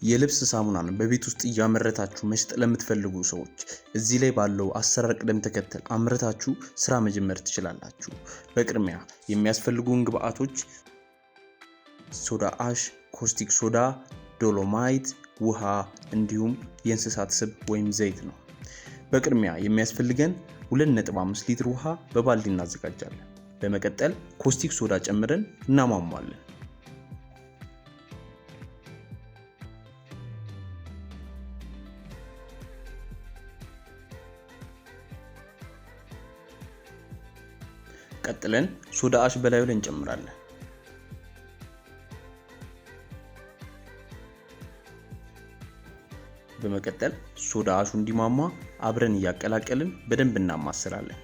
የልብስ ሳሙናን በቤት ውስጥ እያመረታችሁ መሸጥ ለምትፈልጉ ሰዎች እዚህ ላይ ባለው አሰራር ቅደም ተከተል አምርታችሁ ስራ መጀመር ትችላላችሁ። በቅድሚያ የሚያስፈልጉን ግብአቶች ሶዳ አሽ፣ ኮስቲክ ሶዳ፣ ዶሎማይት፣ ውሃ እንዲሁም የእንስሳት ስብ ወይም ዘይት ነው። በቅድሚያ የሚያስፈልገን 2.5 ሊትር ውሃ በባልዲ እናዘጋጃለን። በመቀጠል ኮስቲክ ሶዳ ጨምረን እናሟሟለን። ቀጥለን ሶዳ አሽ በላዩ ላይ እንጨምራለን። በመቀጠል ሶዳ አሹ እንዲሟሟ አብረን እያቀላቀልን በደንብ እናማስላለን።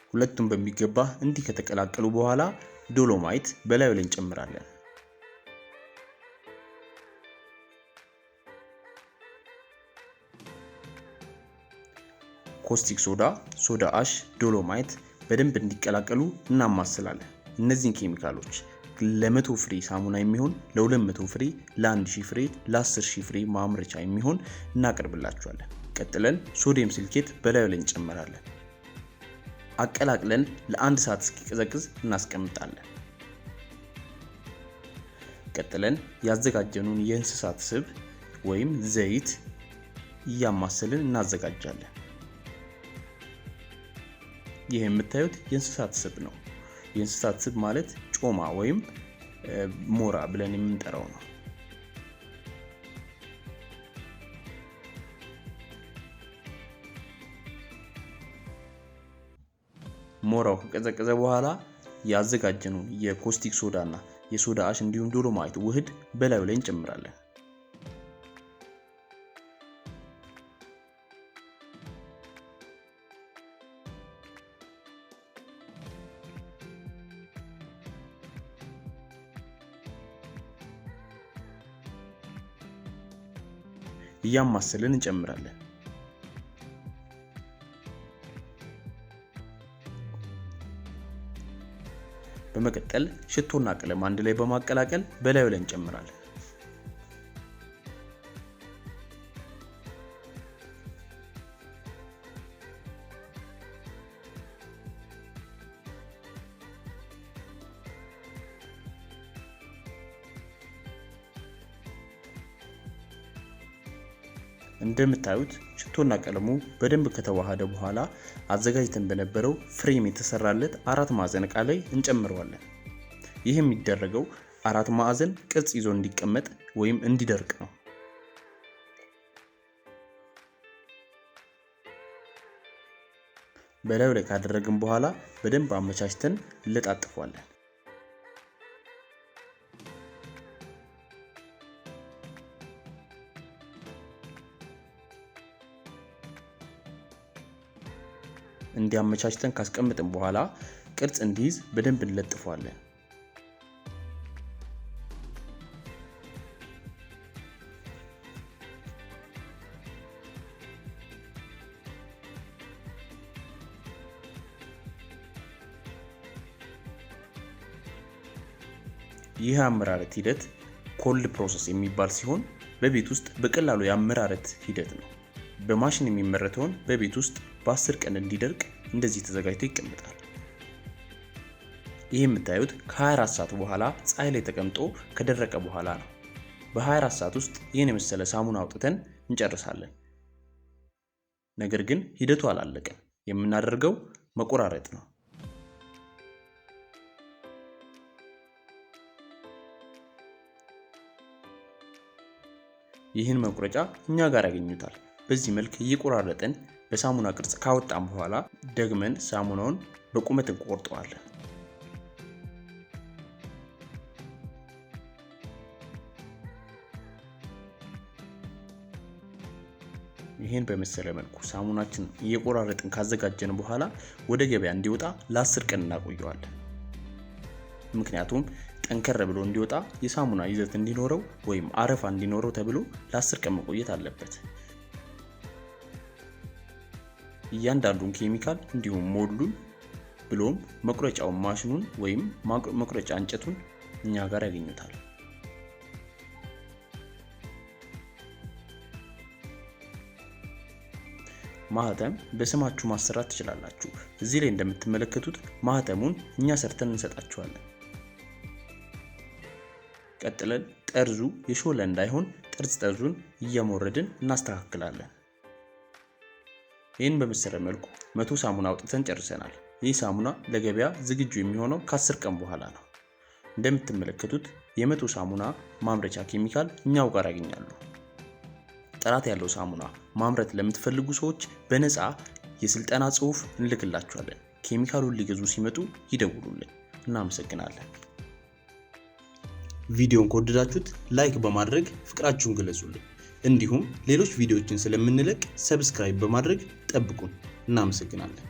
ሁለቱም በሚገባ እንዲህ ከተቀላቀሉ በኋላ ዶሎማይት በላዩ ላይ እንጨምራለን። ኮስቲክ ሶዳ፣ ሶዳ አሽ፣ ዶሎማይት በደንብ እንዲቀላቀሉ እናማስላለን። እነዚህን ኬሚካሎች ለ100 ፍሬ ሳሙና የሚሆን ለ200 ፍሬ፣ ለ1000 ፍሬ፣ ለ10000 ፍሬ ማምረቻ የሚሆን እናቀርብላችኋለን። ቀጥለን ሶዲየም ሲልኬት በላዩ ላይ እንጨምራለን። አቀላቅለን ለ1 ሰዓት እስኪቀዘቅዝ እናስቀምጣለን። ቀጥለን ያዘጋጀነውን የእንስሳት ስብ ወይም ዘይት እያማሰልን እናዘጋጃለን። ይህ የምታዩት የእንስሳት ስብ ነው። የእንስሳት ስብ ማለት ጮማ ወይም ሞራ ብለን የምንጠራው ነው። ሞራው ከቀዘቀዘ በኋላ ያዘጋጀነውን የኮስቲክ ሶዳና የሶዳ አሽ እንዲሁም ዶሎማይት ውህድ በላዩ ላይ እንጨምራለን። እያማሰልን እንጨምራለን። በመቀጠል ሽቶና ቀለም አንድ ላይ በማቀላቀል በላዩ ላይ እንጨምራለን። እንደምታዩት ሽቶና ቀለሙ በደንብ ከተዋሃደ በኋላ አዘጋጅተን በነበረው ፍሬም የተሰራለት 4 ማዕዘን ዕቃ ላይ እንጨምረዋለን። ይህ የሚደረገው 4 ማዕዘን ቅርጽ ይዞ እንዲቀመጥ ወይም እንዲደርቅ ነው። በላዩ ላይ ካደረግን በኋላ በደንብ አመቻችተን እንለጣጥፈዋለን። እንዲያመቻችተን ካስቀምጥን በኋላ ቅርጽ እንዲይዝ በደንብ እንለጥፈዋለን። ይህ አመራረት ሂደት ኮልድ ፕሮሰስ የሚባል ሲሆን በቤት ውስጥ በቀላሉ የአመራረት ሂደት ነው። በማሽን የሚመረተውን በቤት ውስጥ በ10 ቀን እንዲደርቅ እንደዚህ ተዘጋጅቶ ይቀመጣል። ይህ የምታዩት ከ24 ሰዓት በኋላ ፀሐይ ላይ ተቀምጦ ከደረቀ በኋላ ነው። በ24 ሰዓት ውስጥ ይህን የመሰለ ሳሙና አውጥተን እንጨርሳለን። ነገር ግን ሂደቱ አላለቀም። የምናደርገው መቆራረጥ ነው። ይህን መቁረጫ እኛ ጋር ያገኙታል። በዚህ መልክ እየቆራረጥን በሳሙና ቅርጽ ካወጣን በኋላ ደግመን ሳሙናውን በቁመት እንቆርጠዋለን። ይሄን በመሰለ መልኩ ሳሙናችን እየቆራረጥን ካዘጋጀን በኋላ ወደ ገበያ እንዲወጣ ለ10 ቀን እናቆየዋለን። ምክንያቱም ጠንከር ብሎ እንዲወጣ የሳሙና ይዘት እንዲኖረው ወይም አረፋ እንዲኖረው ተብሎ ለ10 ቀን መቆየት አለበት። እያንዳንዱን ኬሚካል እንዲሁም ሞልዱን ብሎም መቁረጫውን ማሽኑን ወይም መቁረጫ እንጨቱን እኛ ጋር ያገኙታል። ማህተም በስማችሁ ማሰራት ትችላላችሁ። እዚህ ላይ እንደምትመለከቱት ማህተሙን እኛ ሰርተን እንሰጣችኋለን። ቀጥለን ጠርዙ የሾለ እንዳይሆን ጠርዙን እየሞረድን እናስተካክላለን። ይህን በመሰለ መልኩ 100 ሳሙና አውጥተን ጨርሰናል። ይህ ሳሙና ለገበያ ዝግጁ የሚሆነው ከ10 ቀን በኋላ ነው። እንደምትመለከቱት የ100 ሳሙና ማምረቻ ኬሚካል እኛው ጋር ያገኛሉ። ጥራት ያለው ሳሙና ማምረት ለምትፈልጉ ሰዎች በነፃ የስልጠና ጽሑፍ እንልክላችኋለን። ኬሚካሉን ሊገዙ ሲመጡ ይደውሉልን። እናመሰግናለን። ቪዲዮን ከወደዳችሁት ላይክ በማድረግ ፍቅራችሁን ግለጹልን። እንዲሁም ሌሎች ቪዲዮዎችን ስለምንለቅ ሰብስክራይብ በማድረግ ጠብቁን። እናመሰግናለን።